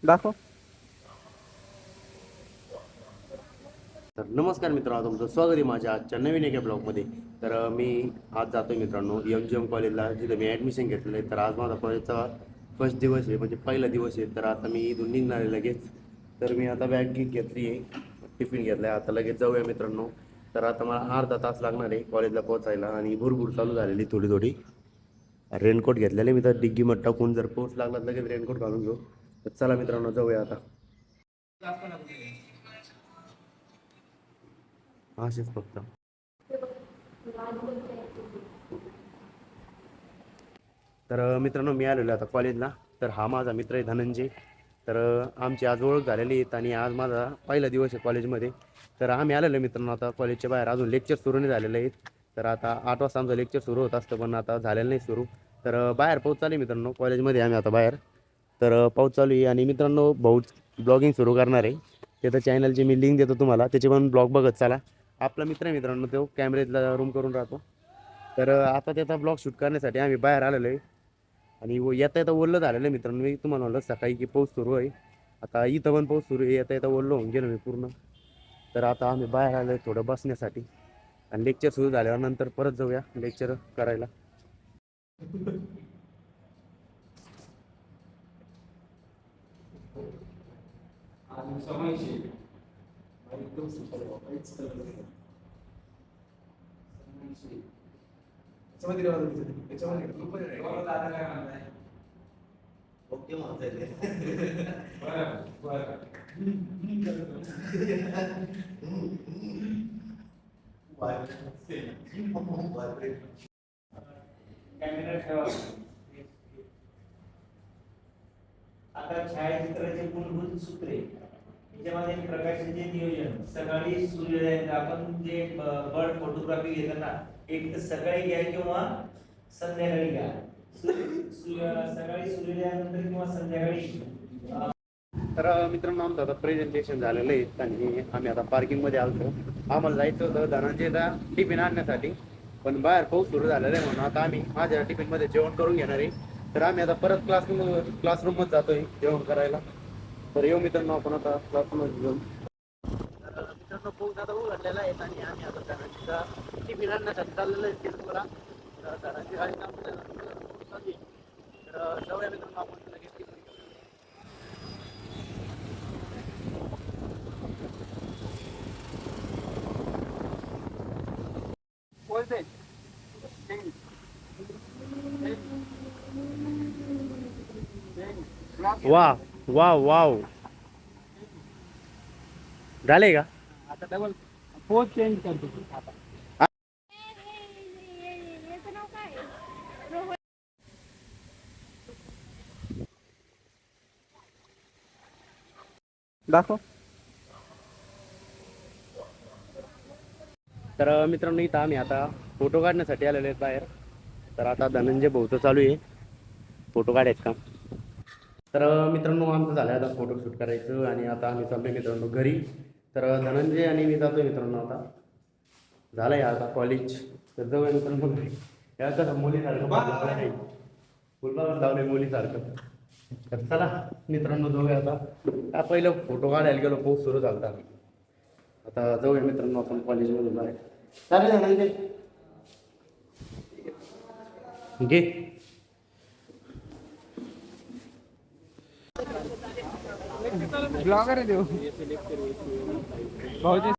दाखव. तर नमस्कार मित्रांनो, तुमचं स्वागत आहे माझ्या आजच्या नवीन एका ब्लॉगमध्ये. तर मी आज जातो आहे मित्रांनो MGM कॉलेजला, जिथं मी ॲडमिशन घेतलेलं आहे. तर आज माझा कॉलेजचा फर्स्ट दिवस आहे, म्हणजे पहिला दिवस आहे. तर आता मी इथून निघणार आहे लगेच. तर मी आता बॅग घेतली आहे, टिफिन घेतला आहे, आता लगेच जाऊया मित्रांनो. तर आता मला अर्धा तास लागणार आहे कॉलेजला पोहोचायला, आणि भुरभुर चालू झालेली थोडी थोडी. रेनकोट घेतलेले मी, तर डिग्गीमध्ये टाकून जर पाऊस लागला लगेच रेनकोट घालून घेऊ. तर चला मित्रांनो, जाऊया आता. असेच फक्त. तर मित्रांनो, मी आलेलो आता कॉलेजला. तर हा माझा मित्र आहे धनंजय. तर आमची आज ओळख झालेली आहेत, आणि आज माझा पहिला दिवस आहे कॉलेजमध्ये. तर आम्ही आलेलो मित्रांनो आता कॉलेजच्या बाहेर, अजून लेक्चर सुरू नाही झालेले आहेत. तर आता 8 वाजता आमचं लेक्चर सुरू होत असतं, पण आता झालेलं नाही सुरू. तर बाहेर पाऊस चालू आहे मित्रांनो, कॉलेजमध्ये आम्ही आता बाहेर. तर पाऊस चालू आहे, आणि मित्रांनो भाऊ ब्लॉगिंग सुरू करणार आहे. त्याचं चॅनलची मी लिंक देतो तुम्हाला, त्याचे पण ब्लॉग बघत चला. आपला मित्र आहे मित्रांनो, तो कॅमेऱ्यातला रूम करून राहतो. तर आता त्याचा ब्लॉग शूट करण्यासाठी आम्ही बाहेर आलेलो आहे. आणि येता येता ओलं झालेलं आहे मित्रांनो. मी तुम्हाला म्हणलं सकाळी की पाऊस सुरू आहे, आता इथं पण पाऊस सुरू आहे. येता येता ओलं होऊन गेलो मी पूर्ण. तर आता आम्ही बाहेर आलो आहे थोडं बसण्यासाठी, आणि लेक्चर सुरू झाल्यावर नंतर परत जाऊया लेक्चर करायला. ओके म्हणताय कॅमेरा ठेवा. आता छायाचित्राचे मूलभूत सूत्रे याच्यामध्ये प्रकाशाचे नियोजन. सकाळी सूर्योदयानंतर आपण जे बर्ड फोटोग्राफी घेताना एक तर सकाळी घ्या किंवा संध्याकाळी घ्या. सकाळी सूर्योदयानंतर किंवा संध्याकाळी. तर मित्रांनो, आमचं आता प्रेझेंटेशन झालेलं आहे, आणि आम्ही आता पार्किंगमध्ये आलो. आम्हाला जायचं होतं धनंजयचा टिफिन आणण्यासाठी, पण बाहेर पाऊस सुरू झालेला आहे, म्हणून आता आम्ही माझ्या टिफिनमध्ये जेवण करून घेणार आहे. तर आम्ही आता परत क्लासरूममध्ये जातोय जेवण करायला. तर येऊ मित्रांनो आपण आता क्लासरूममध्ये घेऊन. तर मित्रांनो, पाऊस आता उघडलेला आहे, आणि आम्ही आता धनंजयचा टिफिन आणण्यासाठी चाललेलं आहे तिरुपतीला. तर धनंजय गाडीनं आपल्याला चालली. तर जाऊया मित्रांनो आपण लगेच tiffin घेऊन. वा वा वाव, झाले का? आता डबल पोज चेंज करतो आता. याचं नाव काय आहे? रोहन. दाखव. तर मित्रांनो, इथं आम्ही आता फोटो काढण्यासाठी आलेलो आहेत बाहेर. तर आता धनंजय भाऊचं चालू आहे फोटो काढायचं काम. तर मित्रांनो, आमचं झालं आता फोटोशूट करायचं, आणि आता आम्ही चाललोय मित्रांनो घरी. तर धनंजय आणि मी जातोय मित्रांनो आता. झालं आहे आता कॉलेज. तर जाऊया मित्रांनो घरी. या कसं मुलीसारखं फुलबाग लावलंय मुलीसारखं. तर चला मित्रांनो, जाऊया आता. पहिलं फोटो काढायला गेलो, पाऊस सुरू झाला. आता जाऊया मित्रांनो आपण कॉलेजमधून बाहेर. चालेल धनंजय, घे. ब्लॉगर आहे देऊ भाऊजी.